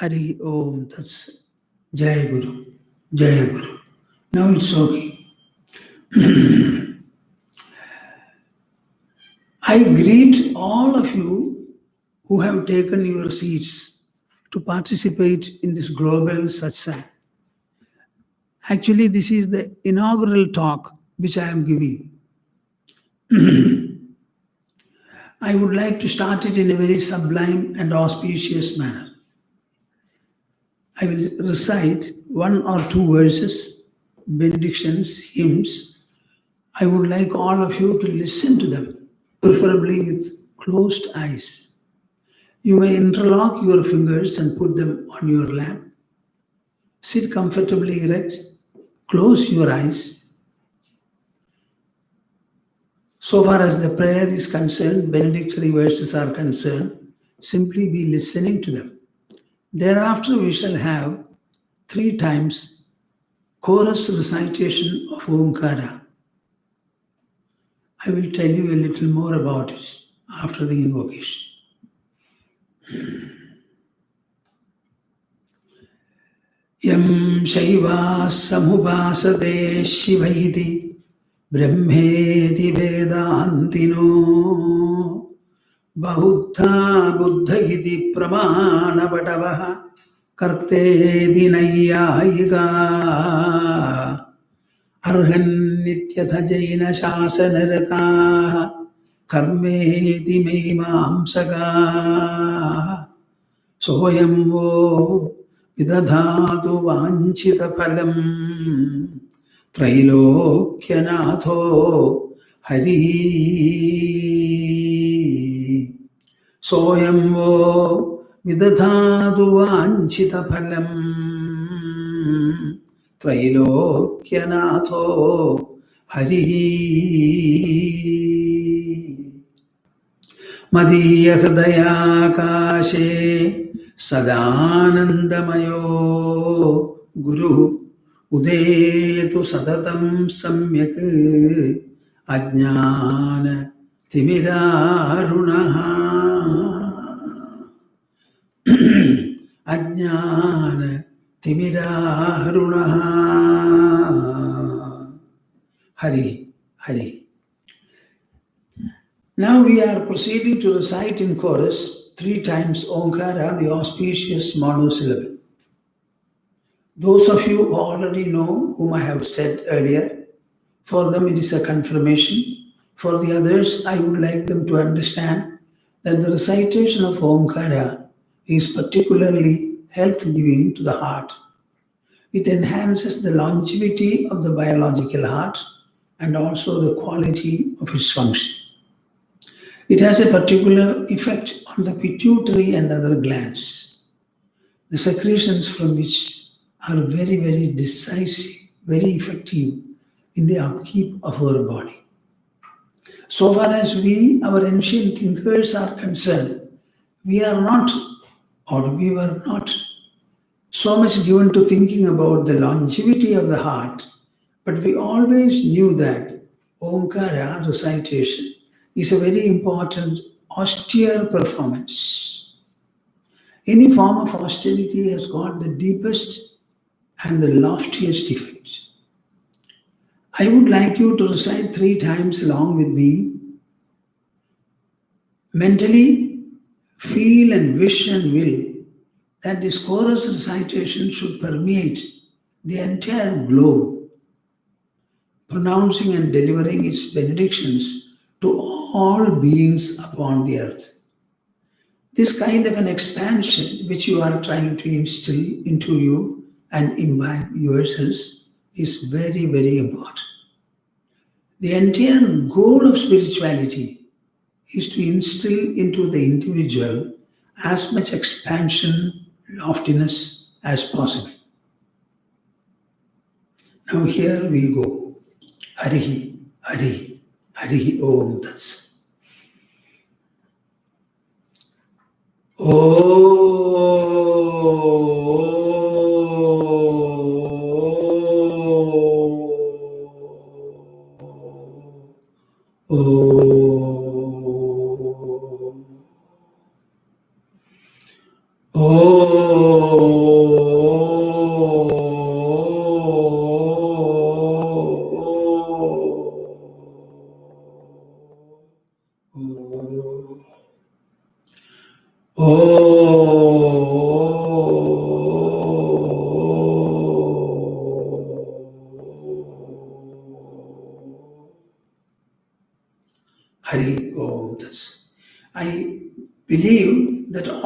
Hari Om. That's Jai Guru. Jai Guru. Now it's okay. I greet all of you who have taken your seats to participate in this global satsang. Actually, this is the inaugural talk which I am giving. I would like to start it in a very sublime and auspicious manner. I will recite one or two verses, benedictions, hymns. I would like all of you to listen to them, preferably with closed eyes. You may interlock your fingers and put them on your lap. Sit comfortably erect, close your eyes. So far as the prayer is concerned, benedictory verses are concerned, simply be listening to them. Thereafter we shall have 3 times chorus recitation of Omkara. I will tell you a little more about it after the invocation. Yam Shaiva Samubhasade Shivaiti Brahmeti Vedantino Bahuddha Buddha Iti Pramana Patavaha Karte Dinayayiga Arhan Nityatha Jaina Shasanarata Karmeti Meimamsaga Soyamvo Vidadhatu Vanchita Palam Trailokyanatho Hari Soyamvo Vidadhatu Vanchita Palam Trailokyanatho Hari Madhya Hridaya Kashe Sadanandamayo Guru Udetu Sadatam Samyak Ajnana Timirarunaha Ajnana Timirarunaha Hari Hari. Now we are proceeding to recite in chorus 3 times Omkara, the auspicious monosyllable. Those of you who already know, whom I have said earlier, for them it is a confirmation. For the others, I would like them to understand that the recitation of Omkara is particularly health-giving to the heart. It enhances the longevity of the biological heart and also the quality of its function. It has a particular effect on the pituitary and other glands, the secretions from which are very, very decisive, very effective in the upkeep of our body. So far as our ancient thinkers are concerned, we were not so much given to thinking about the longevity of the heart, but we always knew that Omkara recitation is a very important austere performance. Any form of austerity has got the deepest and the loftiest effect. I would like you to recite 3 times along with me. Mentally feel and wish and will that this chorus recitation should permeate the entire globe, pronouncing and delivering its benedictions to all beings upon the earth. This kind of an expansion which you are trying to instill into you and imbibe yourselves is very, very important. The entire goal of spirituality is to instill into the individual as much expansion, loftiness as possible. Now here we go. Harihi, Harihi, Harihi Om Tats. Oh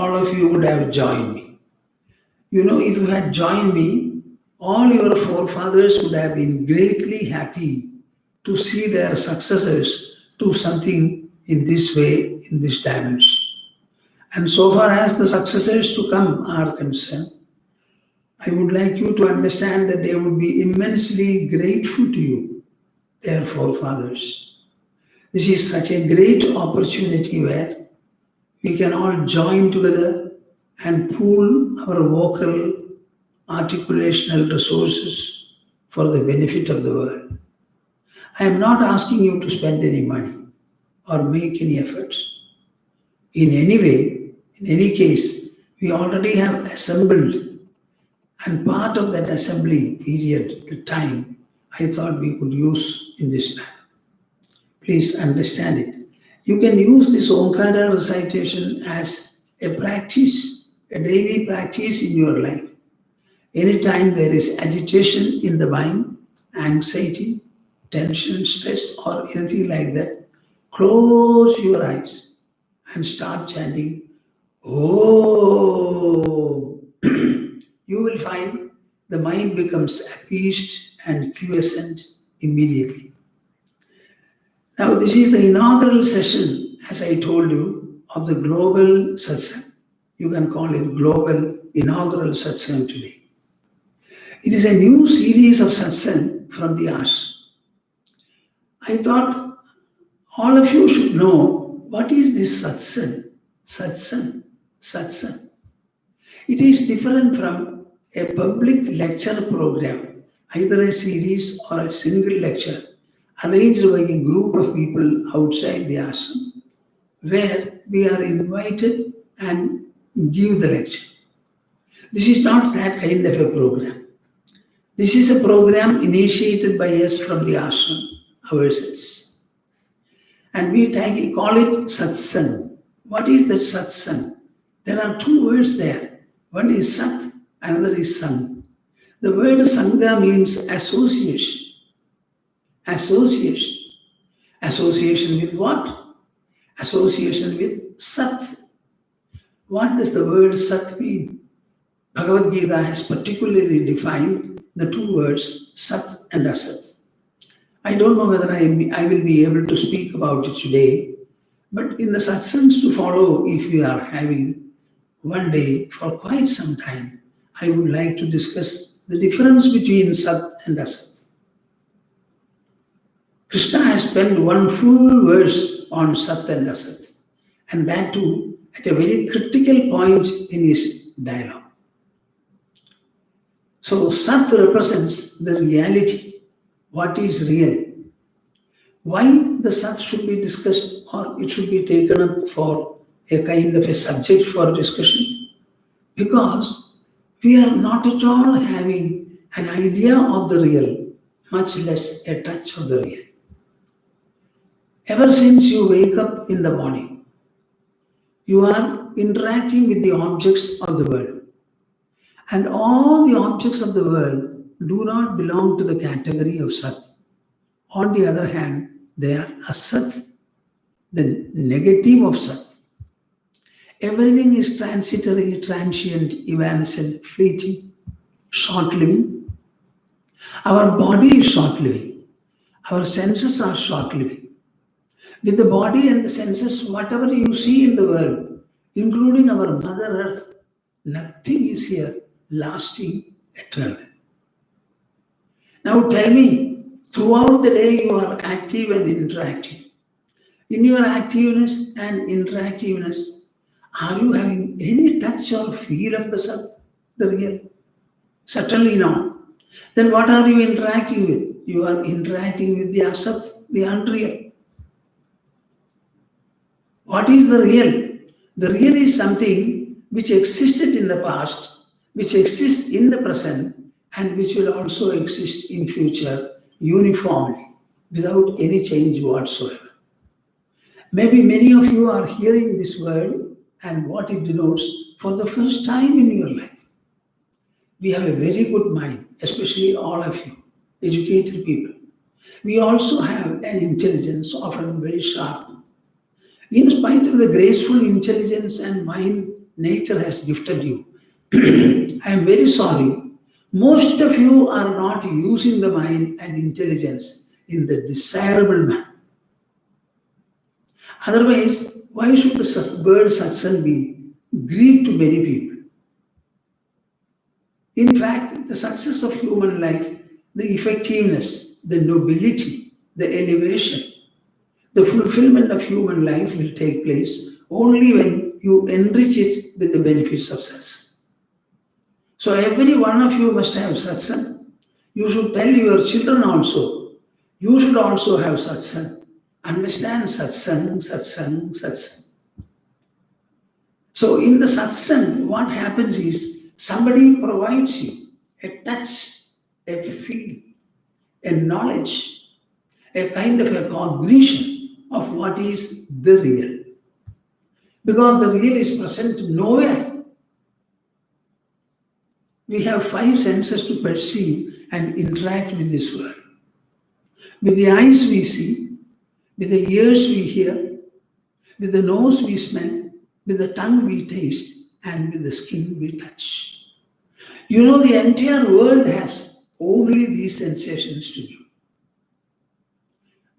all of you would have joined me. You know, if you had joined me, all your forefathers would have been greatly happy to see their successors do something in this way, in this dimension. And so far as the successors to come are concerned, I would like you to understand that they would be immensely grateful to you, their forefathers. This is such a great opportunity where we can all join together and pool our vocal articulational resources for the benefit of the world. I am not asking you to spend any money or make any efforts. In any way, in any case, we already have assembled, and part of that assembly period, the time, I thought we could use in this manner. Please understand it. You can use this Omkara recitation as a practice, a daily practice in your life. Anytime there is agitation in the mind, anxiety, tension, stress, or anything like that, close your eyes and start chanting, Oh. You will find the mind becomes appeased and quiescent immediately. Now, this is the inaugural session, as I told you, of the global Satsang. You can call it global inaugural Satsang today. It is a new series of Satsang from the Ashram. I thought all of you should know what is this Satsang. Satsang. It is different from a public lecture program, either a series or a single lecture arranged by a group of people outside the ashram, where we are invited and give the lecture. This is not that kind of a program. This is a program initiated by us from the ashram ourselves. And we call it Satsang. What is that Satsang? There are two words there. One is Sat, another is Sang. The word Sangha means association. Association. Association with what? Association with Sat. What does the word Sat mean? Bhagavad Gita has particularly defined the two words Sat and Asat. I don't know whether I will be able to speak about it today, but in the Satsangs to follow, if we are having one day for quite some time, I would like to discuss the difference between Sat and Asat. Krishna has spent one full verse on Sat and Asat, and that too at a very critical point in his dialogue. So Sat represents the reality, what is real. Why the Sat should be discussed or it should be taken up for a kind of a subject for discussion? Because we are not at all having an idea of the real, much less a touch of the real. Ever since you wake up in the morning, you are interacting with the objects of the world. And all the objects of the world do not belong to the category of Sat. On the other hand, they are Asat, the negative of Sat. Everything is transitory, transient, evanescent, fleeting, short-living. Our body is short-living. Our senses are short-living. With the body and the senses, whatever you see in the world, including our Mother Earth, nothing is here lasting, eternal. Now tell me, throughout the day you are active and interactive. In your activeness and interactiveness, are you having any touch or feel of the Sat, the real? Certainly not. Then what are you interacting with? You are interacting with the Asat, the unreal. What is the real? The real is something which existed in the past, which exists in the present, and which will also exist in future uniformly, without any change whatsoever. Maybe many of you are hearing this word and what it denotes for the first time in your life. We have a very good mind, especially all of you, educated people. We also have an intelligence, often very sharp. In spite of the graceful intelligence and mind nature has gifted you. I am very sorry. Most of you are not using the mind and intelligence in the desirable manner. Otherwise, why should the word satsang be Greek to many people? In fact, the success of human life, the effectiveness, the nobility, the elevation, the fulfillment of human life will take place only when you enrich it with the benefits of satsang. So every one of you must have satsang. You should tell your children also. You should also have satsang. Understand satsang, satsang, satsang. So in the satsang, what happens is somebody provides you a touch, a feel, a knowledge, a kind of a cognition of what is the real. Because the real is present nowhere. We have 5 senses to perceive and interact with this world. With the eyes we see, with the ears we hear, with the nose we smell, with the tongue we taste, and with the skin we touch. You know, the entire world has only these sensations to give.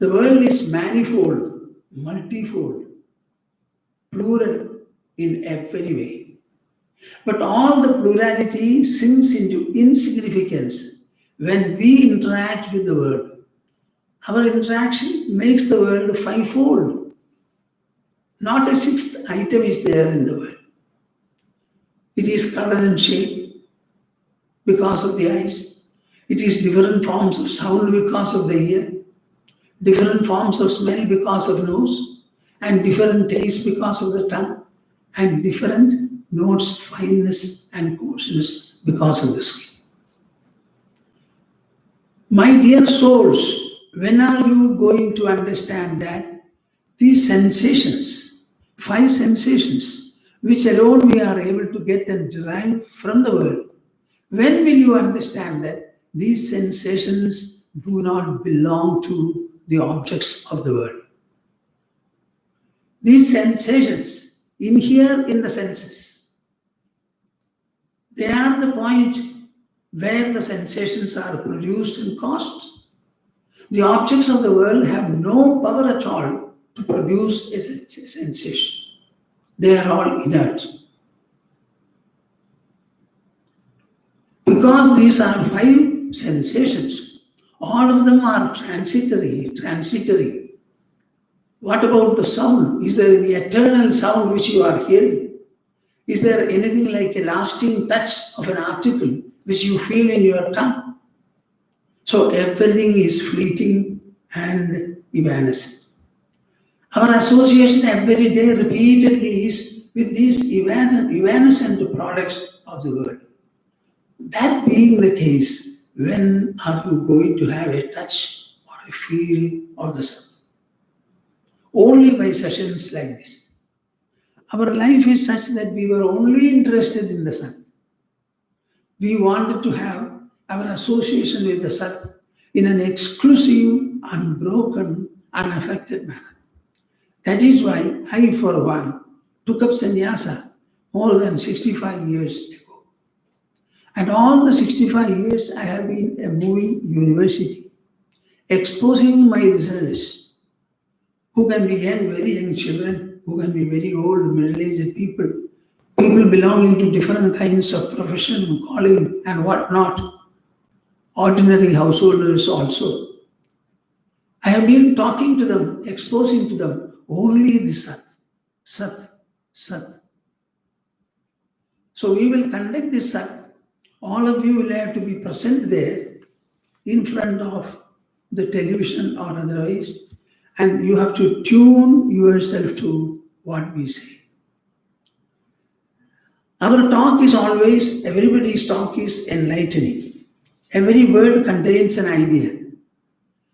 The world is manifold, multifold, plural in every way. But all the plurality sinks into insignificance when we interact with the world. Our interaction makes the world 5-fold. Not a 6th item is there in the world. It is color and shape because of the eyes. It is different forms of sound because of the ear, different forms of smell because of nose, and different taste because of the tongue, and different notes, fineness and coarseness because of the skin. My dear souls, when are you going to understand that these sensations, 5 sensations, which alone we are able to get and derive from the world, when will you understand that these sensations do not belong to the objects of the world? These sensations inhere in the senses. They are the point where the sensations are produced and caused. The objects of the world have no power at all to produce a sensation. They are all inert. Because these are 5 sensations, all of them are transitory. What about the sound? Is there any eternal sound which you are hearing? Is there anything like a lasting touch of an article which you feel in your tongue? So everything is fleeting and evanescent. Our association every day repeatedly is with these evanescent products of the world. That being the case, when are you going to have a touch or a feel of the Sat? Only by sessions like this. Our life is such that we were only interested in the Sat. We wanted to have our association with the Sat in an exclusive, unbroken, unaffected manner. That is why I, for one, took up sannyasa more than 65 years ago. And all the 65 years I have been a moving university, exposing my listeners, who can be young, very young children, who can be very old, middle-aged people, people belonging to different kinds of profession, calling, and whatnot, ordinary householders also. I have been talking to them, exposing to them only the Sat, Sat, Sat. So we will conduct this Sat. All of you will have to be present there in front of the television or otherwise, and you have to tune yourself to what we say. Our talk is always, everybody's talk is enlightening. Every word contains an idea.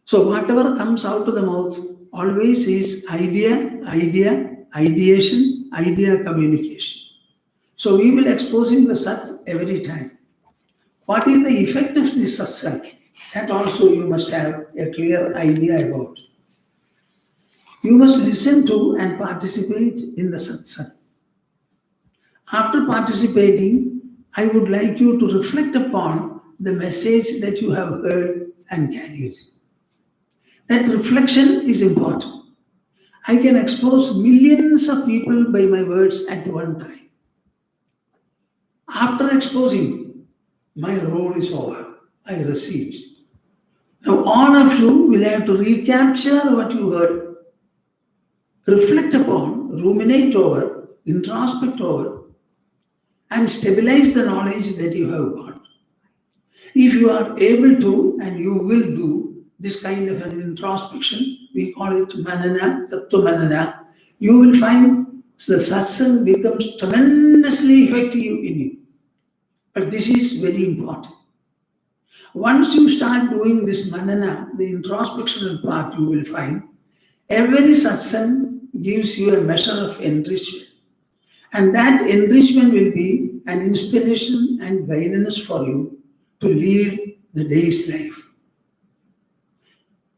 So whatever comes out of the mouth always is idea, ideation, idea communication. So we will exposing the Sat every time. What is the effect of this Satsang? That also you must have a clear idea about. You must listen to and participate in the Satsang. After participating, I would like you to reflect upon the message that you have heard and carried. That reflection is important. I can expose millions of people by my words at one time. After exposing, my role is over. I received. Now all of you will have to recapture what you heard, reflect upon, ruminate over, introspect over, and stabilize the knowledge that you have got. If you are able to, and you will do this kind of an introspection, we call it manana, tattva manana, you will find the satsang becomes tremendously effective in you. But this is very important. Once you start doing this manana, the introspectional part, you will find every satsang gives you a measure of enrichment. And that enrichment will be an inspiration and guidance for you to lead the day's life.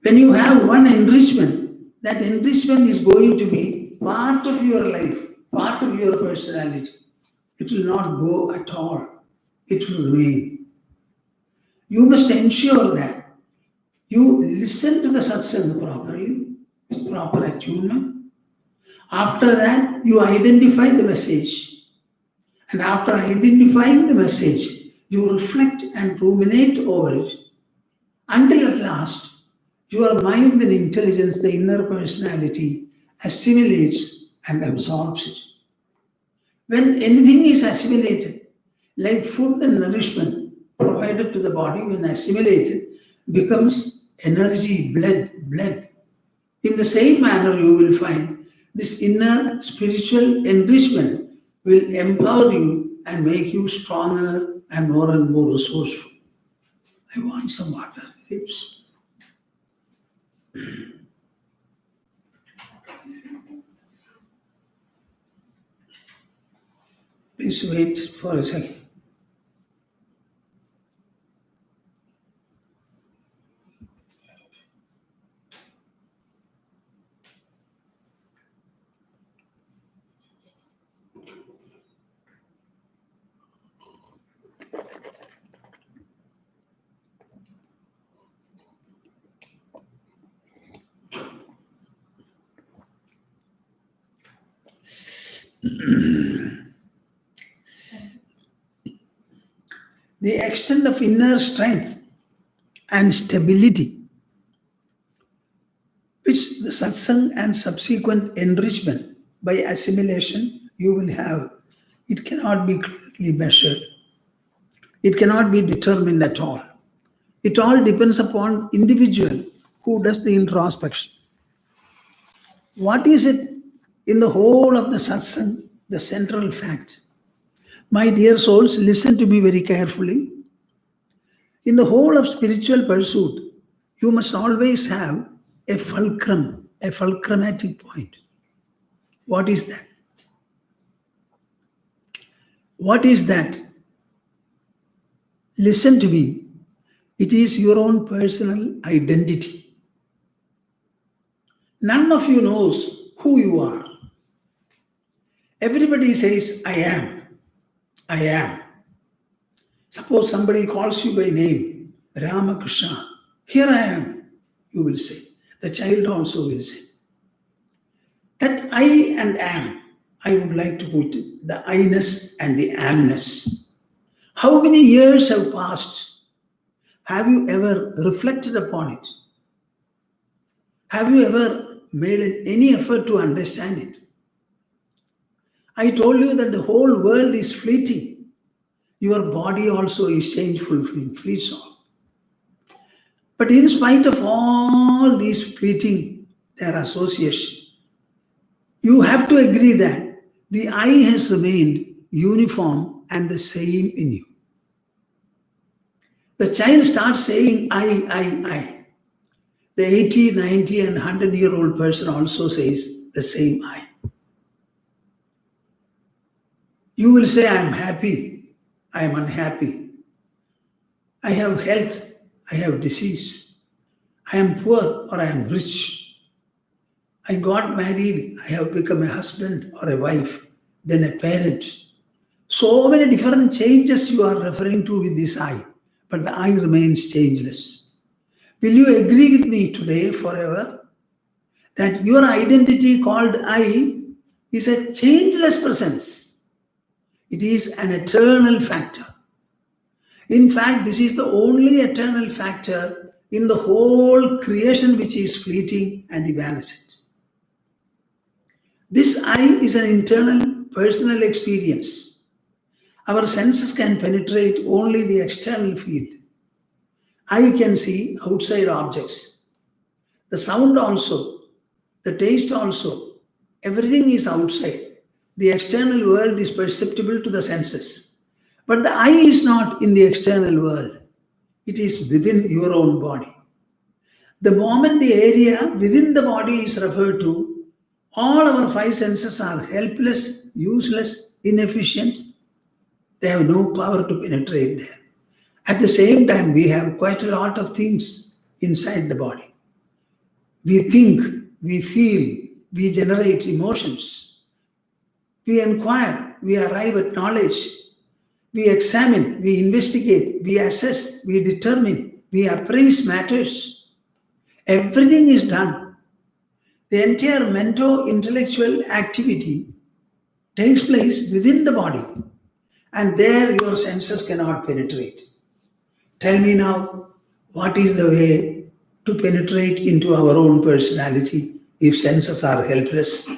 When you have one enrichment, that enrichment is going to be part of your life, part of your personality. It will not go at all. It will remain. You must ensure that you listen to the satsang properly, with proper attunement. After that, you identify the message. And after identifying the message, you reflect and ruminate over it until at last your mind and intelligence, the inner personality, assimilates and absorbs it. When anything is assimilated, like food and nourishment provided to the body, when assimilated, becomes energy, blood. In the same manner, you will find this inner spiritual enrichment will empower you and make you stronger and more resourceful. I want some water. Lips. Please wait for a second. The extent of inner strength and stability which the satsang and subsequent enrichment by assimilation you will have, it cannot be clearly measured. It cannot be determined at all. It all depends upon individual who does the introspection. What is it in the whole of the satsang, the central fact? My dear souls, listen to me very carefully. In the whole of spiritual pursuit, you must always have a fulcrum, a fulcrumatic point. What is that? What is that? Listen to me. It is your own personal identity. None of you knows who you are. Everybody says, I am. I am. Suppose somebody calls you by name, Ramakrishna. Here I am, you will say. The child also will say. That I and am, I would like to put it, the I-ness and the amness. How many years have passed? Have you ever reflected upon it? Have you ever made any effort to understand it? I told you that the whole world is fleeting. Your body also is changeful, fleets all. But in spite of all these fleeting, their association, you have to agree that the I has remained uniform and the same in you. The child starts saying I. The 80, 90 and 100-year-old person also says the same I. You will say, I am happy, I am unhappy. I have health, I have disease. I am poor or I am rich. I got married, I have become a husband or a wife, then a parent. So many different changes you are referring to with this I, but the I remains changeless. Will you agree with me today forever that your identity called I is a changeless presence? It is an eternal factor. In fact, this is the only eternal factor in the whole creation which is fleeting and evanescent. This I is an internal personal experience. Our senses can penetrate only the external field. I can see outside objects. The sound also, the taste also, everything is outside. The external world is perceptible to the senses. But the I is not in the external world. It is within your own body. The moment the area within the body is referred to, all our five senses are helpless, useless, inefficient. They have no power to penetrate there. At the same time, we have quite a lot of things inside the body. We think, we feel, we generate emotions. We inquire, we arrive at knowledge. We examine, we investigate, we assess, we determine, we appraise matters. Everything is done. The entire mental-intellectual activity takes place within the body, and there your senses cannot penetrate. Tell me now, what is the way to penetrate into our own personality if senses are helpless?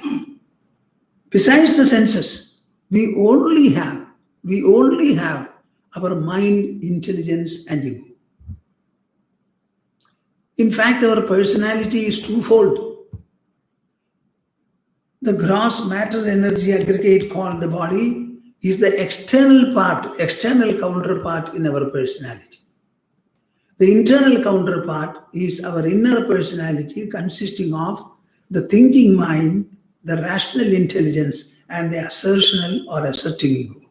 Besides the senses, we only have our mind, intelligence, and ego. In fact, our personality is twofold. The gross matter energy aggregate called the body is the external counterpart in our personality. The internal counterpart is our inner personality consisting of the thinking mind, the rational intelligence, and the assertional or asserting ego.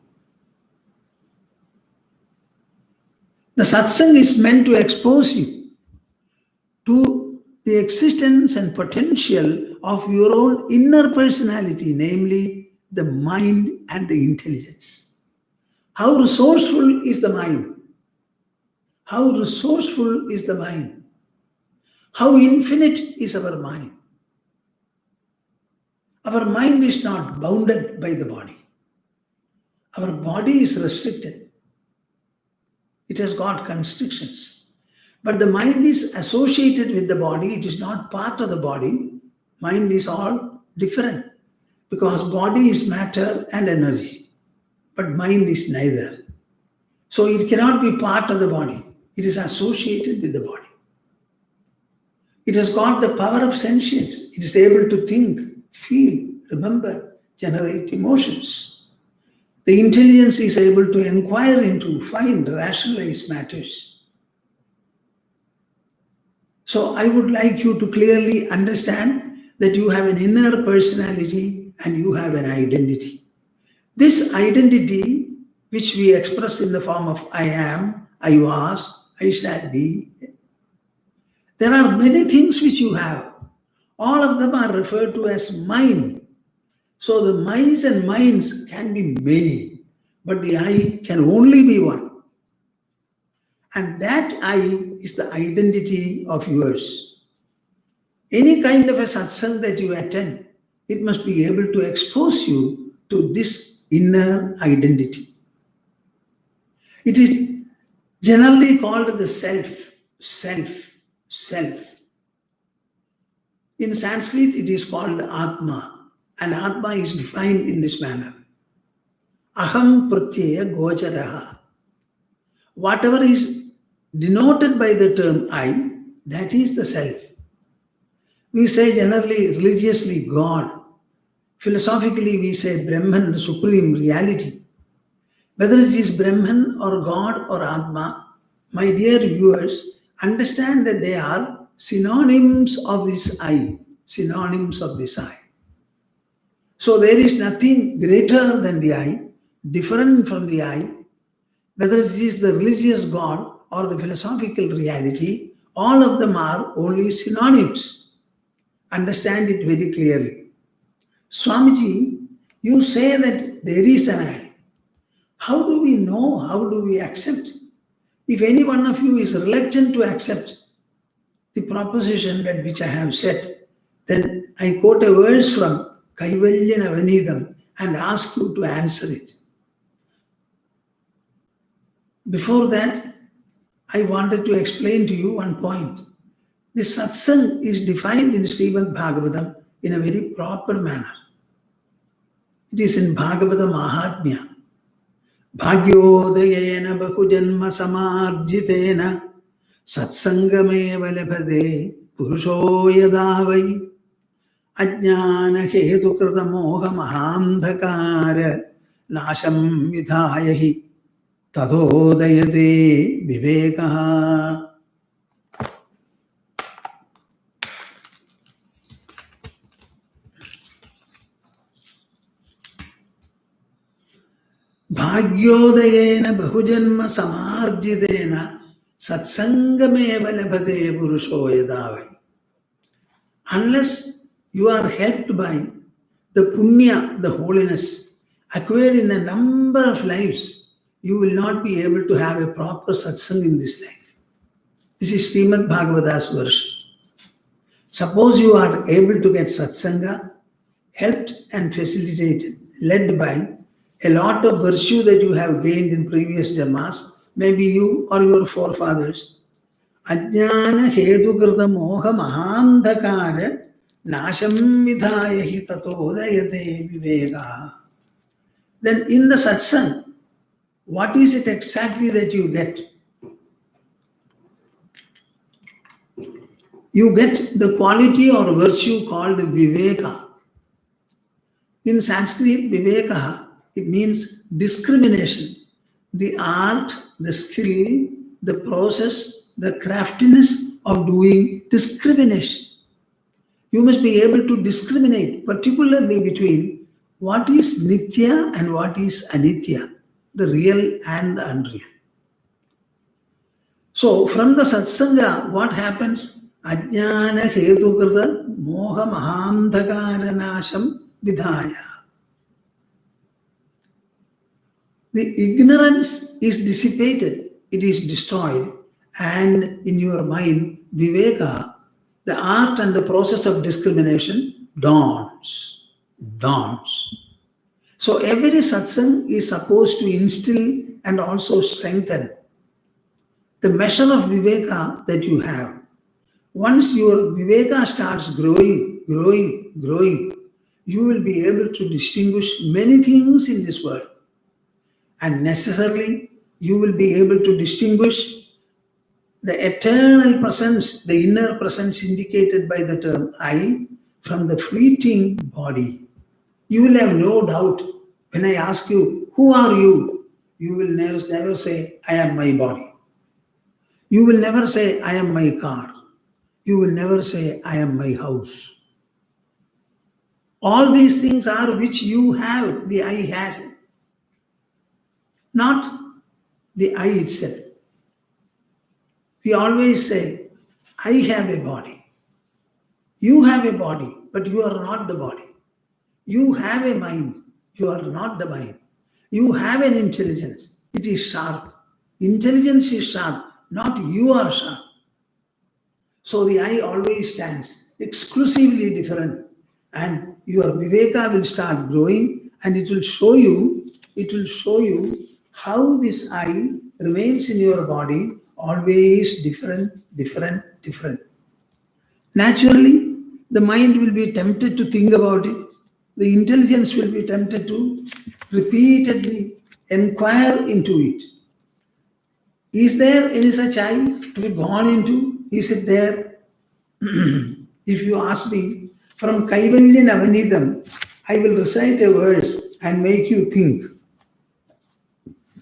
The satsang is meant to expose you to the existence and potential of your own inner personality, namely the mind and the intelligence. How resourceful is the mind? How resourceful is the mind? How infinite is our mind? Our mind is not bounded by the body. Our body is restricted. It has got constrictions. But the mind is associated with the body. It is not part of the body. Mind is all different because body is matter and energy. But mind is neither. So it cannot be part of the body. It is associated with the body. It has got the power of sentience. It is able to think, feel, remember, generate emotions. The intelligence is able to inquire into, find, rationalize matters. So I would like you to clearly understand that you have an inner personality and you have an identity. This identity, which we express in the form of I am, I was, I shall be, there are many things which you have. All of them are referred to as mine. So the minds and minds can be many, but the I can only be one. And that I is the identity of yours. Any kind of a satsang that you attend, it must be able to expose you to this inner identity. It is generally called the self. In Sanskrit, it is called Atma. And Atma is defined in this manner. Aham pratyaya gocharaha. Whatever is denoted by the term I, that is the self. We say generally, religiously, God. Philosophically, we say Brahman, the supreme reality. Whether it is Brahman or God or Atma, my dear viewers, understand that they are synonyms of this I. Synonyms of this I. So there is nothing greater than the I, different from the I, whether it is the religious God or the philosophical reality, all of them are only synonyms. Understand it very clearly. Swamiji, you say that there is an I. How do we know? How do we accept? If any one of you is reluctant to accept the proposition that which I have said, then I quote a verse from Kaivalya Navanitam and ask you to answer it. Before that, I wanted to explain to you one point. The Satsang is defined in Srimad Bhagavatam in a very proper manner. It is in Bhagavata Mahatmyam. Bhagyodayena bahujanma samarjitena satsangameva labhate purusho yadavai ajnana hetukrita moha mahandhakara nasham vidhayahi tadodayate vivekaha. Bhagyodayena bahujanma samarjitena satsangameva labhate purusho yadavai. Unless you are helped by the punya, the holiness, acquired in a number of lives, you will not be able to have a proper satsang in this life. This is Srimad Bhagavata's version. Suppose you are able to get satsanga, helped and facilitated, led by a lot of virtue that you have gained in previous janmas, maybe you or your forefathers. Ajnana hetukrita moha mahandhakara nasham vidhayahi tatodayate viveka. Then in the satsang, what is it exactly that you get? You get the quality or virtue called viveka. In Sanskrit, viveka, it means discrimination. The art, the skill, the process, the craftiness of doing discrimination. You must be able to discriminate, particularly between what is nitya and what is anitya, the real and the unreal. So from the satsanga, what happens? Ajnana hetukrita moha mahandhakara nasham vidhaya. The ignorance is dissipated, it is destroyed, and in your mind, viveka, the art and the process of discrimination dawns. So every satsang is supposed to instill and also strengthen the measure of viveka that you have. Once your viveka starts growing, you will be able to distinguish many things in this world. And necessarily, you will be able to distinguish the eternal presence, the inner presence indicated by the term I, from the fleeting body. You will have no doubt when I ask you, who are you? You will never say, I am my body. You will never say, I am my car. You will never say, I am my house. All these things are which you have, the I has, not the I itself. We always say, I have a body. You have a body, but you are not the body. You have a mind. You are not the mind. You have an intelligence. It is sharp. Intelligence is sharp, not you are sharp. So the I always stands exclusively different, and your viveka will start growing, and it will show you how this I remains in your body always different. Naturally, the mind will be tempted to think about it. The intelligence will be tempted to repeatedly inquire into it. Is there any such I to be gone into? Is it there? If you ask me, from Kaivalya Navanitam, I will recite a verse and make you think.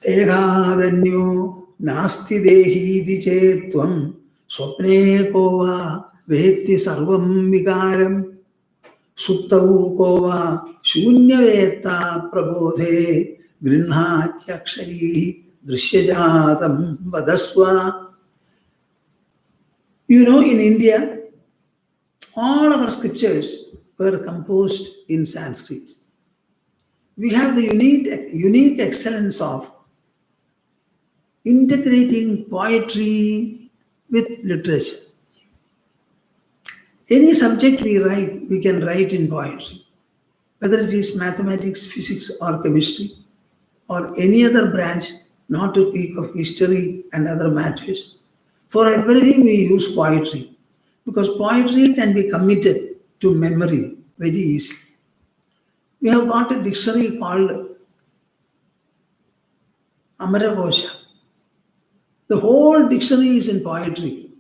Dehadanyo nasti dehi chetvam swapne kova vetti sarvam vikaram suptau kova shunya vetta prabodhe grinhatyakshai drishyajatam vadasva. You know, in India, all our scriptures were composed in Sanskrit. We have the unique excellence of integrating poetry with literature. Any subject we write, we can write in poetry. Whether it is mathematics, physics, or chemistry, or any other branch, not to speak of history and other matters. For everything we use poetry, because poetry can be committed to memory very easily. We have got a dictionary called Amaragosha. The whole dictionary is in poetry,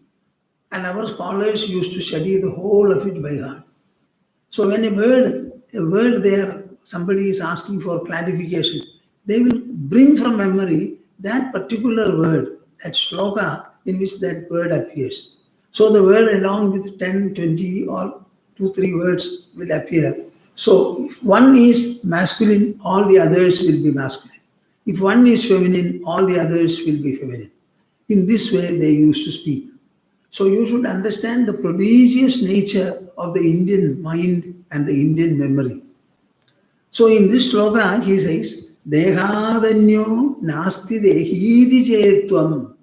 and our scholars used to study the whole of it by heart. So when a word there, somebody is asking for clarification, they will bring from memory that particular word, that shloka in which that word appears. So the word along with 10, 20 or 2, 3 words will appear. So if one is masculine, all the others will be masculine. If one is feminine, all the others will be feminine. In this way they used to speak. So you should understand the prodigious nature of the Indian mind and the Indian memory. So in this sloka he says, Dehadanyo nasti dehidi chetvam.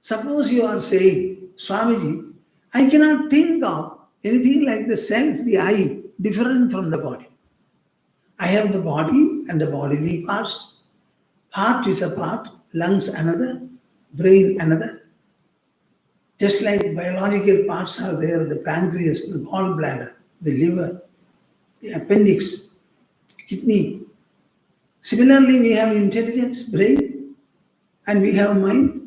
Suppose you are saying, Swamiji, I cannot think of anything like the self, the I, different from the body. I have the body and the bodily parts. Heart is a part, lungs another, brain another. Just like biological parts are there, the pancreas, the gallbladder, the liver, the appendix, kidney. Similarly, we have intelligence, brain, and we have mind.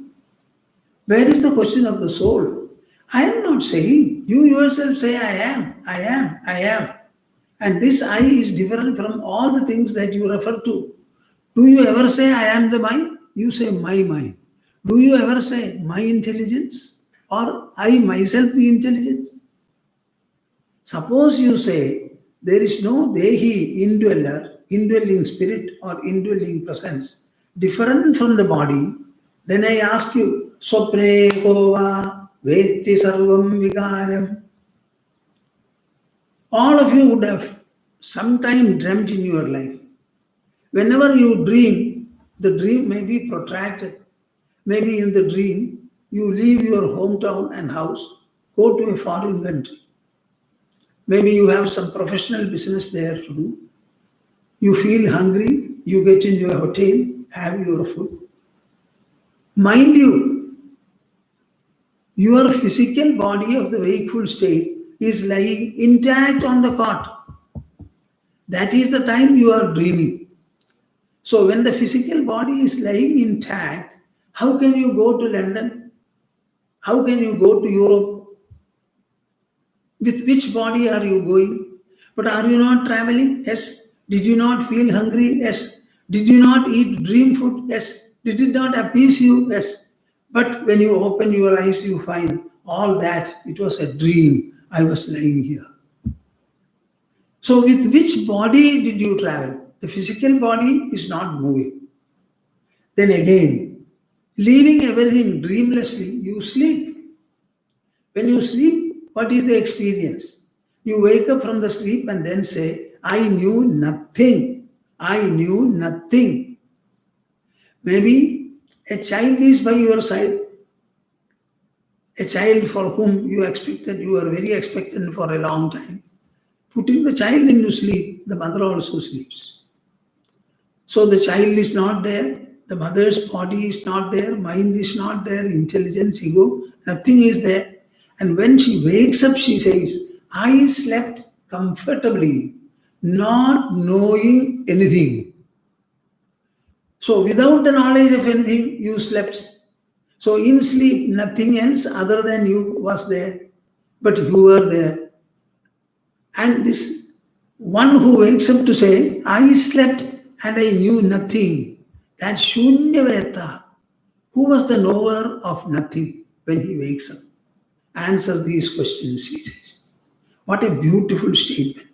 Where is the question of the soul? I am not saying. You yourself say, I am, I am, I am. And this I is different from all the things that you refer to. Do you ever say, I am the mind? You say, my mind. Do you ever say, my intelligence? Or I myself the intelligence? Suppose you say, there is no Dehi indweller, indwelling spirit or indwelling presence, different from the body, then I ask you, Sopre Kova Vetti Sarvam Vikaram. All of you would have sometime dreamt in your life. Whenever you dream, the dream may be protracted. Maybe in the dream, you leave your hometown and house, go to a foreign country. Maybe you have some professional business there to do. You feel hungry, you get into a hotel, have your food. Mind you, your physical body of the wakeful state is lying intact on the cot. That is the time you are dreaming. So when the physical body is lying intact, how can you go to London? How can you go to Europe? With which body are you going? But are you not traveling? Yes. Did you not feel hungry? Yes. Did you not eat dream food? Yes. Did it not appease you? Yes. But when you open your eyes, you find all that it was a dream. I was lying here. So with which body did you travel? The physical body is not moving. Then again, leaving everything dreamlessly, you sleep. When you sleep, what is the experience? You wake up from the sleep and then say, I knew nothing. I knew nothing. Maybe a child is by your side. A child for whom you were very expectant for a long time. Putting the child into sleep, the mother also sleeps. So the child is not there, the mother's body is not there, mind is not there, intelligence, ego, nothing is there. And when she wakes up, she says, I slept comfortably, not knowing anything. So without the knowledge of anything, you slept. So in sleep, nothing else other than you was there, but you were there. And this one who wakes up to say, I slept and I knew nothing, that Shunyaveta, who was the knower of nothing when he wakes up? Answer these questions, he says. What a beautiful statement.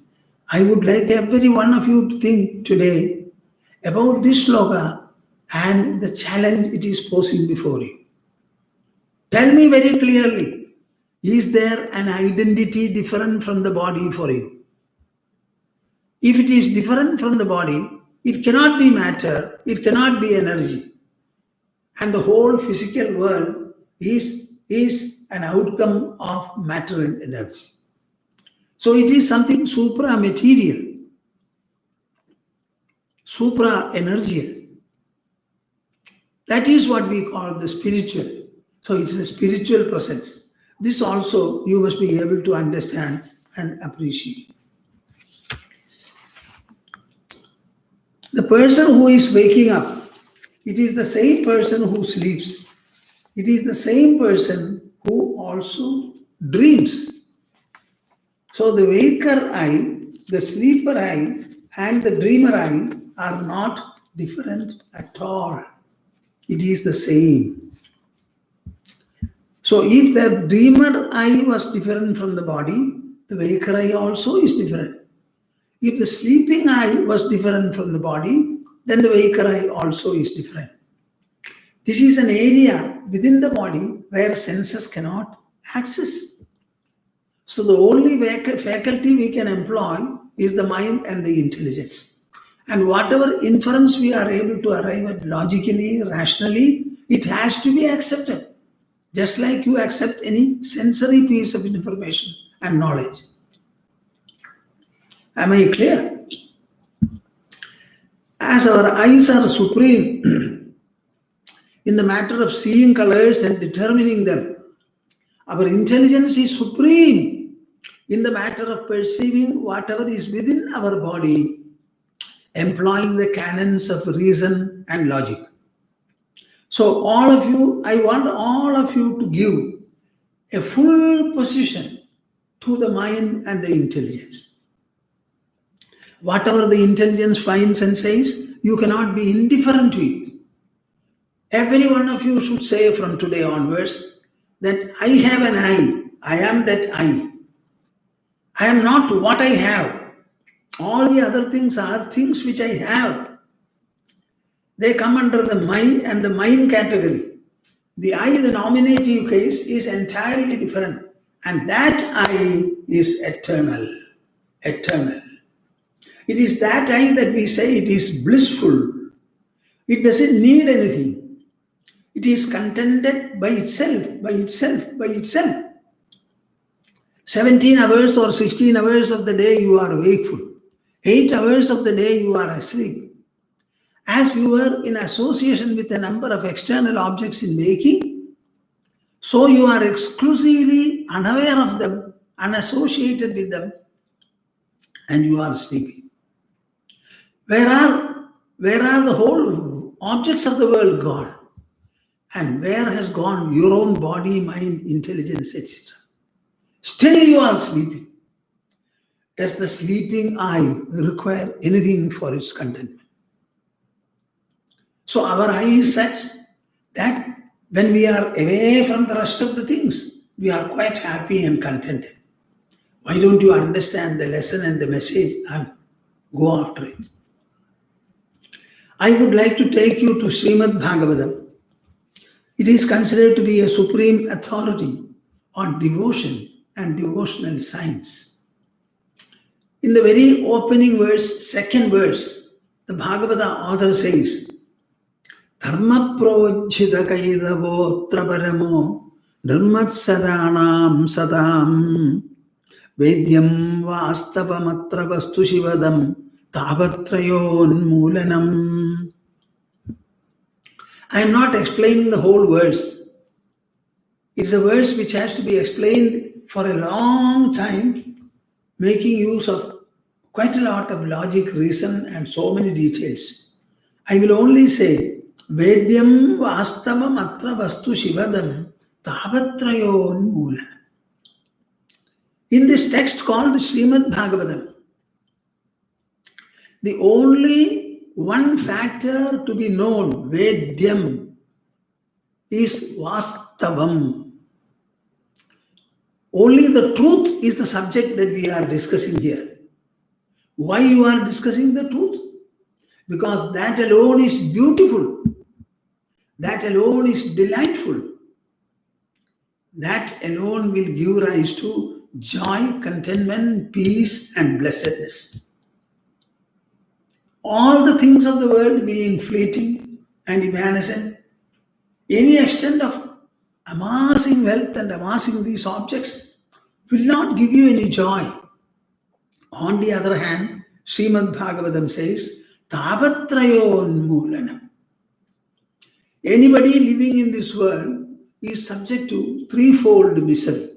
I would like every one of you to think today about this sloka and the challenge it is posing before you. Tell me very clearly, is there an identity different from the body for you? If it is different from the body, it cannot be matter, it cannot be energy. And the whole physical world is an outcome of matter and energy. So it is something supra-material, supra-energial. That is what we call the spiritual. So it's a spiritual presence. This also you must be able to understand and appreciate. The person who is waking up, it is the same person who sleeps. It is the same person who also dreams. So the waker I, the sleeper I, and the dreamer I are not different at all. It is the same. So if the dreamer I was different from the body, the waker I also is different. If the sleeping I was different from the body, then the waker I also is different. This is an area within the body where senses cannot access. So the only faculty we can employ is the mind and the intelligence. And whatever inference we are able to arrive at logically, rationally, it has to be accepted. Just like you accept any sensory piece of information and knowledge. Am I clear? As our eyes are supreme in the matter of seeing colors and determining them, our intelligence is supreme in the matter of perceiving whatever is within our body, employing the canons of reason and logic. So all of you, I want all of you to give a full position to the mind and the intelligence. Whatever the intelligence finds and says, you cannot be indifferent to it. Every one of you should say from today onwards that I have an I am that I. I am not what I have. All the other things are things which I have. They come under the mind and the mind category. The I, the nominative case, is entirely different. And that I is eternal. Eternal. It is that I that we say it is blissful. It doesn't need anything. It is contented by itself, by itself, by itself. 17 hours or 16 hours of the day you are wakeful. 8 hours of the day you are asleep. As you are in association with a number of external objects in waking, so you are exclusively unaware of them, unassociated with them, and you are sleeping. Where are the whole objects of the world gone? And where has gone your own body, mind, intelligence, etc.? Still you are sleeping. Does the sleeping eye require anything for its contentment? So our eye is such that when we are away from the rest of the things, we are quite happy and contented. Why don't you understand the lesson and the message and go after it? I would like to take you to Srimad Bhagavatam. It is considered to be a supreme authority on devotion and devotional science. In the very opening verse, second verse, the Bhagavata author says, Dharma projhita kairavotra paramo nirmatsaranam sadam vedyam vastavamatra vastu shivadam tavatrayon moolanam. I am not explaining the whole verse. It's a verse which has to be explained for a long time, making use of quite a lot of logic, reason, and so many details. I will only say, Vedyam vastavam atra vastu shivadam tavatrayon moolanam. In this text called Srimad Bhagavatam, the only one factor to be known, Vedyam, is Vastavam. Only the truth is the subject that we are discussing here. Why you are discussing the truth? Because that alone is beautiful. That alone is delightful. That alone will give rise to joy, contentment, peace, and blessedness. All the things of the world being fleeting and evanescent, any extent of amassing wealth and amassing these objects will not give you any joy. On the other hand, Srimad Bhagavatam says, Tapatrayonmulanam. Anybody living in this world is subject to threefold misery.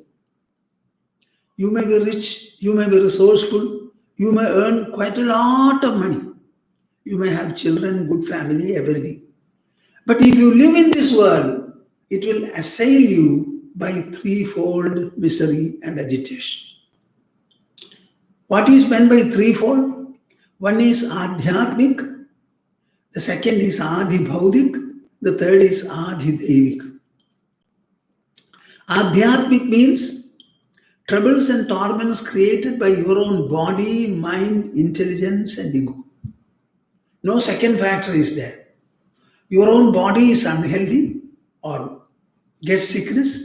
You may be rich, you may be resourceful, you may earn quite a lot of money. You may have children, good family, everything. But if you live in this world, it will assail you by threefold misery and agitation. What is meant by threefold? One is Adhyatmik, the second is Adhibhaudik, the third is Adhidevik. Adhyatmik means troubles and torments created by your own body, mind, intelligence and ego. No second factor is there. Your own body is unhealthy or gets sickness.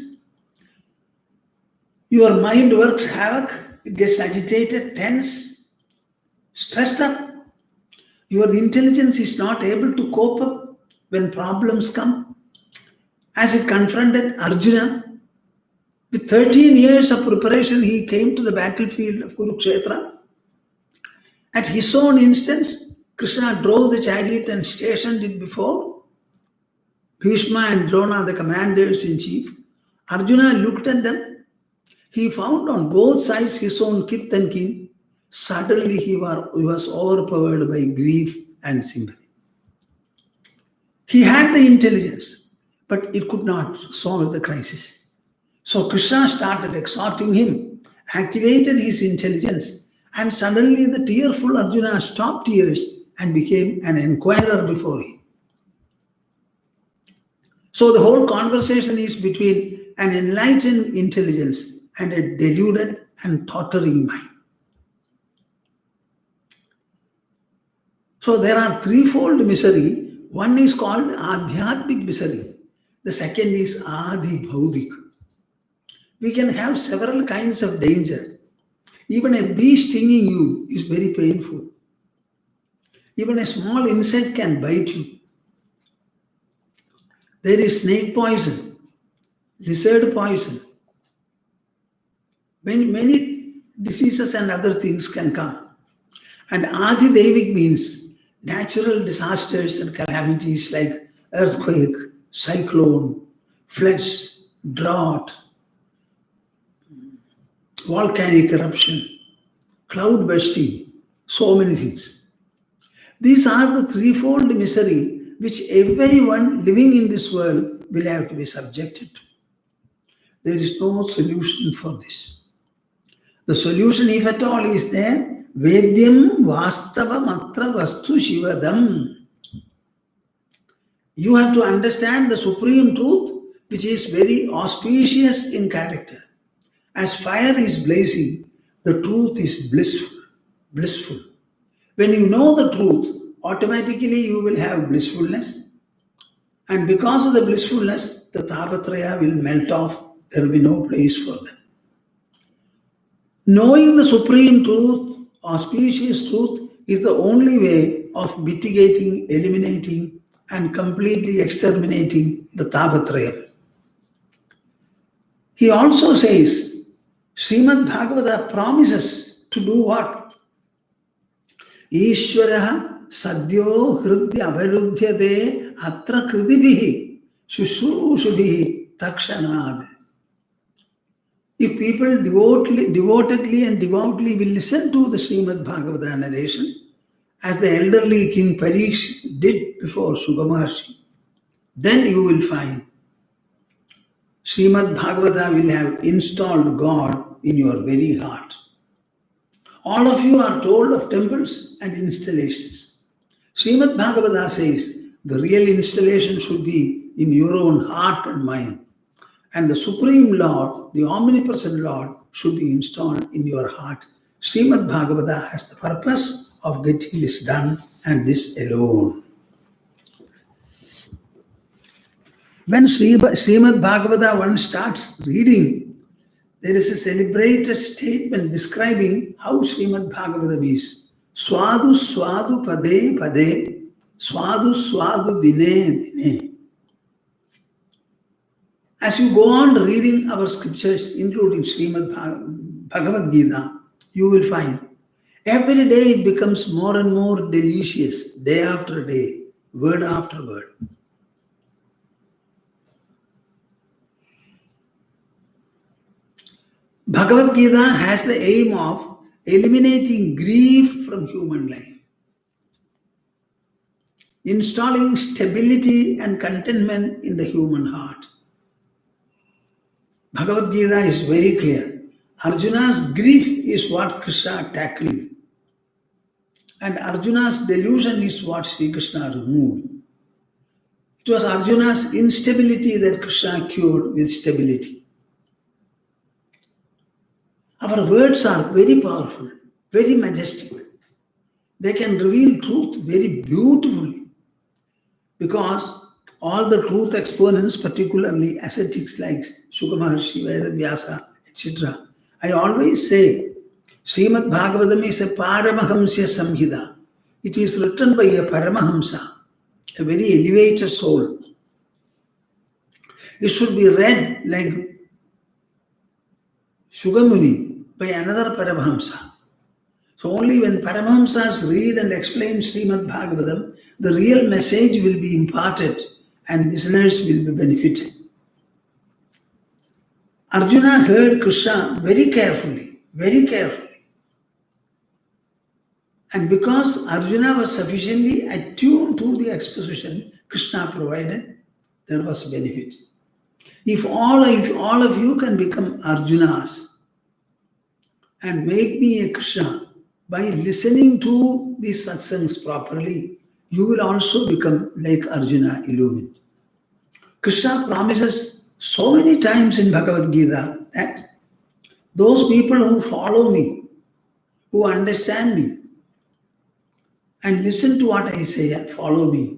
Your mind works havoc, it gets agitated, tense, stressed up. Your intelligence is not able to cope up when problems come. As it confronted Arjuna, with 13 years of preparation, he came to the battlefield of Kurukshetra. At his own instance, Krishna drove the chariot and stationed it before Bhishma and Drona, the commanders in chief. Arjuna looked at them. He found on both sides his own kith and kin. Suddenly he was overpowered by grief and sympathy. He had the intelligence, but it could not solve the crisis. So Krishna started exhorting him, activated his intelligence, and suddenly the tearful Arjuna stopped tears and became an inquirer before him. So the whole conversation is between an enlightened intelligence and a deluded and tottering mind. So there are threefold misery. One is called Adhyatmik misery. The second is Adhibhaudik. We can have several kinds of danger. Even a bee stinging you is very painful. Even a small insect can bite you. There is snake poison, lizard poison. Many diseases and other things can come. And Adhidevik means natural disasters and calamities like earthquake, cyclone, floods, drought, volcanic eruption, cloud bursting, so many things. These are the threefold misery which everyone living in this world will have to be subjected to. There is no solution for this. The solution, if at all, is there. Vedyam Vastava Matra Vastu Shivadam. You have to understand the supreme truth, which is very auspicious in character. As fire is blazing, the truth is blissful. When you know the truth, automatically you will have blissfulness. And because of the blissfulness, the Tapatraya will melt off. There will be no place for them. Knowing the supreme truth, auspicious truth, is the only way of mitigating, eliminating, and completely exterminating the Tapatraya. He also says, Srimad Bhagavata promises to do what? Ishvaraha sadyo hridya avarudhyate atra kridibhihi shushrushubihi takshanad. If people devotedly and devoutly will listen to the Srimad Bhagavata narration, as the elderly King Parikshit did before Sugamaharshi, then you will find Srimad Bhagavata will have installed God in your very heart. All of you are told of temples and installations. Srimad Bhagavata says the real installation should be in your own heart and mind. And the Supreme Lord, the Omnipresent Lord, should be installed in your heart. Srimad Bhagavata has the purpose of getting this done, and this alone. When Srimad Bhagavata one starts reading, there is a celebrated statement describing how Srimad Bhagavatam is. Swadu swadu pade pade, swadu swadu dine dine. As you go on reading our scriptures, including Srimad Bhagavad Gita, you will find every day it becomes more and more delicious, day after day, word after word. Bhagavad Gita has the aim of eliminating grief from human life, installing stability and contentment in the human heart. Bhagavad Gita is very clear. Arjuna's grief is what Krishna tackled, and Arjuna's delusion is what Sri Krishna removed. It was Arjuna's instability that Krishna cured with stability. Our words are very powerful, very majestic. They can reveal truth very beautifully, because all the truth exponents, particularly ascetics like Shuka Maharshi, Vedavyasa, etc., I always say, Srimad Bhagavatam is a Paramahamsya Samhita. It is written by a Paramahamsa, a very elevated soul. It should be read like Shugamuni by another Paramahamsa. So only when Paramahamsas read and explain Srimad Bhagavatam, the real message will be imparted and listeners will be benefited. Arjuna heard Krishna very carefully, very carefully. And because Arjuna was sufficiently attuned to the exposition Krishna provided, there was benefit. If all of you can become Arjunas and make me a Krishna by listening to these Satsangs properly, you will also become like Arjuna, illumined. Krishna promises so many times in Bhagavad Gita that those people who follow me, who understand me, and listen to what I say and follow me,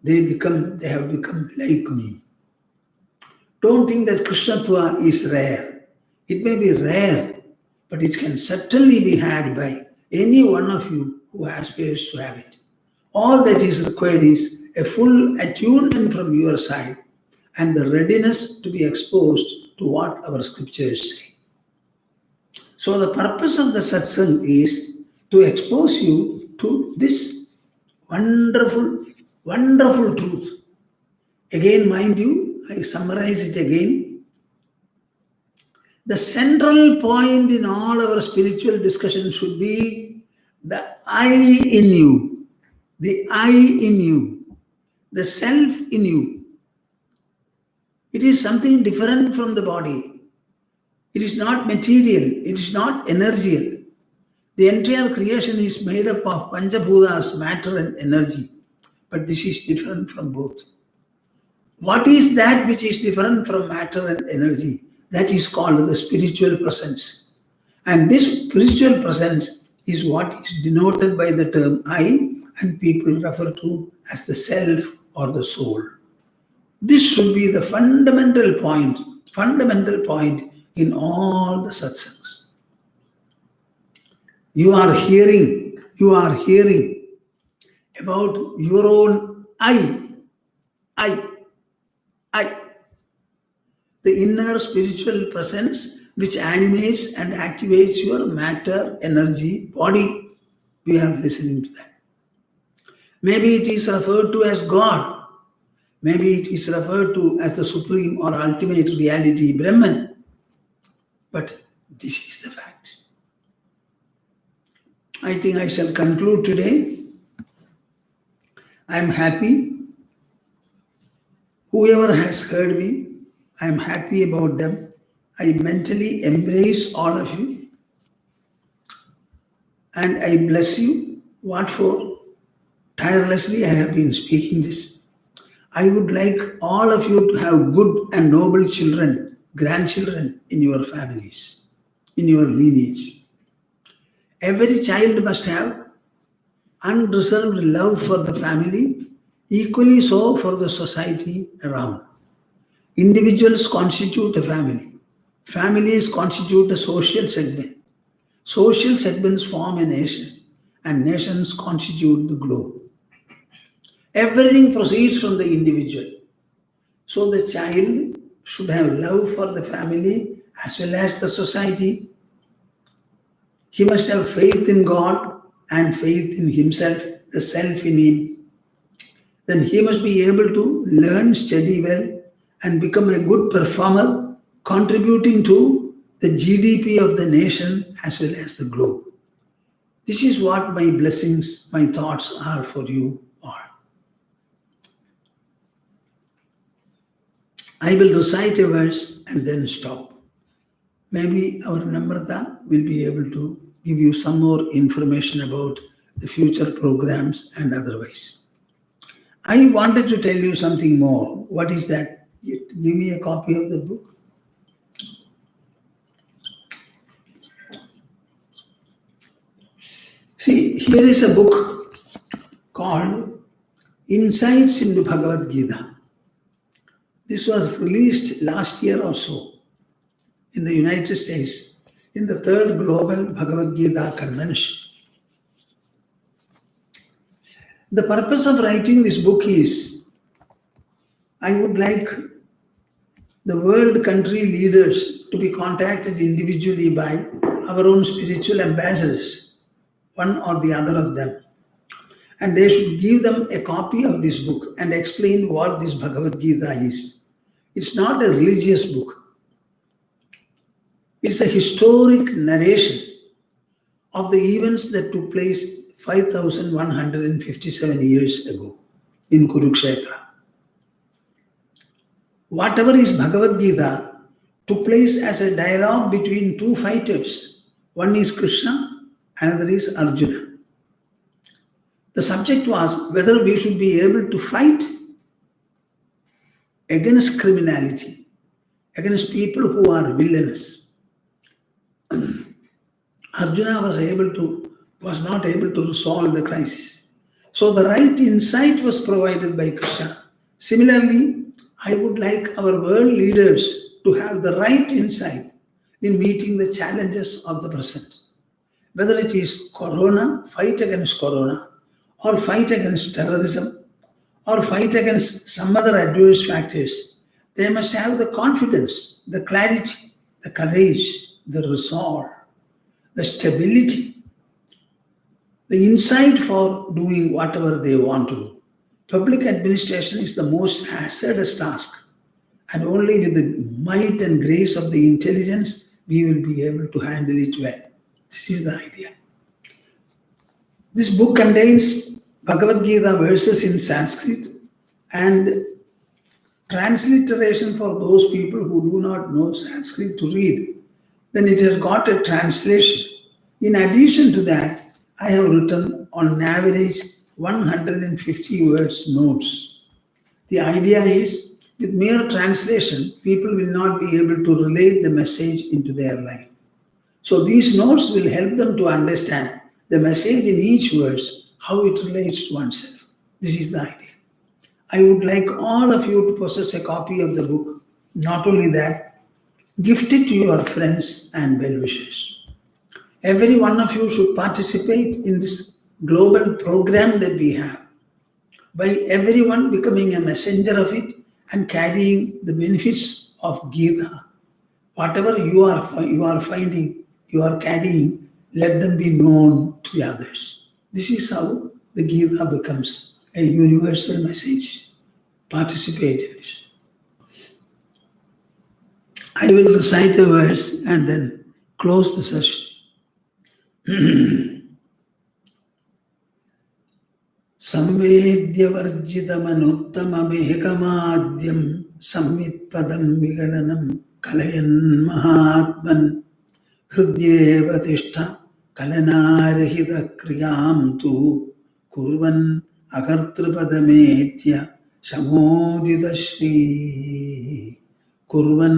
they have become like me. Don't think that Krishnatva is rare. It may be rare, but it can certainly be had by any one of you who aspires to have it. All that is required is a full attunement from your side and the readiness to be exposed to what our scriptures say. So the purpose of the satsang is to expose you to this wonderful, wonderful truth. Again, mind you, I summarize it again. The central point in all our spiritual discussion should be the I in you, the I in you, the self in you. It is something different from the body. It is not material, it is not energial. The entire creation is made up of Panchabhutas, matter and energy. But this is different from both. What is that which is different from matter and energy? That is called the spiritual presence. And this spiritual presence is what is denoted by the term I, and people refer to as the self or the soul. This should be the fundamental point in all the satsangs. You are hearing about your own I, the inner spiritual presence which animates and activates your matter, energy, body. We are listening to that. Maybe it is referred to as God. Maybe it is referred to as the supreme or ultimate reality, Brahman. But this is the fact. I think I shall conclude today. I am happy. Whoever has heard me, I am happy about them. I mentally embrace all of you. And I bless you. What for? Tirelessly I have been speaking this. I would like all of you to have good and noble children, grandchildren in your families, in your lineage. Every child must have unreserved love for the family, equally so for the society around. Individuals constitute a family. Families constitute a social segment. Social segments form a nation. and nations constitute the globe. Everything proceeds from the individual. So the child should have love for the family as well as the society. He must have faith in God and faith in himself, the self in him. Then he must be able to learn, study well, and become a good performer, contributing to the GDP of the nation as well as the globe. This is what my blessings, my thoughts are for you all. I will recite a verse and then stop. Maybe our Namrata will be able to give you some more information about the future programs and otherwise. I wanted to tell you something more. What is that? Give me a copy of the book. See, here is a book called Insights into Bhagavad Gita. This was released last year or so in the United States in the 3rd Global Bhagavad Gita Convention. The purpose of writing this book is, I would like the world country leaders to be contacted individually by our own spiritual ambassadors, one or the other of them. And they should give them a copy of this book and explain what this Bhagavad Gita is. It's not a religious book. It's a historic narration of the events that took place 5,157 years ago in Kurukshetra. Whatever is Bhagavad Gita took place as a dialogue between two fighters. One is Krishna, another is Arjuna. The subject was whether we should be able to fight against criminality, against people who are villainous. Arjuna was not able to resolve the crisis. So the right insight was provided by Krishna. Similarly, I would like our world leaders to have the right insight in meeting the challenges of the present. Whether it is Corona, fight against Corona, or fight against terrorism, or fight against some other adverse factors, they must have the confidence, the clarity, the courage, the resolve, the stability, the insight for doing whatever they want to do. Public administration is the most hazardous task, and only with the might and grace of the intelligence we will be able to handle it well. This is the idea. This book contains Bhagavad Gita verses in Sanskrit and transliteration for those people who do not know Sanskrit to read. Then it has got a translation. In addition to that, I have written on average 150 words notes. The idea is, with mere translation, people will not be able to relate the message into their life. So these notes will help them to understand the message in each verse, how it relates to oneself. This is the idea. I would like all of you to possess a copy of the book. Not only that, gift it to your friends and well-wishers. Every one of you should participate in this global program that we have, by everyone becoming a messenger of it and carrying the benefits of Gita. Whatever you are finding, you are carrying, let them be known to the others. This is how the Gita becomes a universal message. Participate in this. I will recite a verse and then close the session. Samvedya varjitamanottamameekamadyam sammitpadam vigalanam kalayan mahatman hridyeva tishtha kalanarahita kriyam tu kurvan agartrapadamethya samodidashri kurvan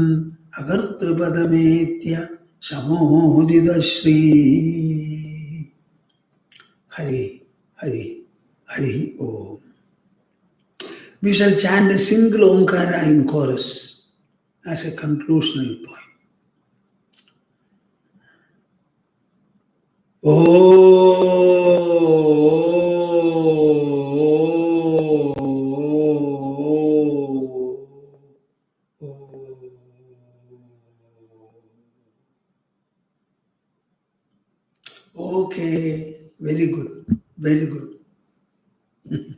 agartrapadamethya samodidashri. Hari, Hari, Hari Om. We shall chant a single Omkara in chorus as a conclusional point. Om. Okay, very good, very good.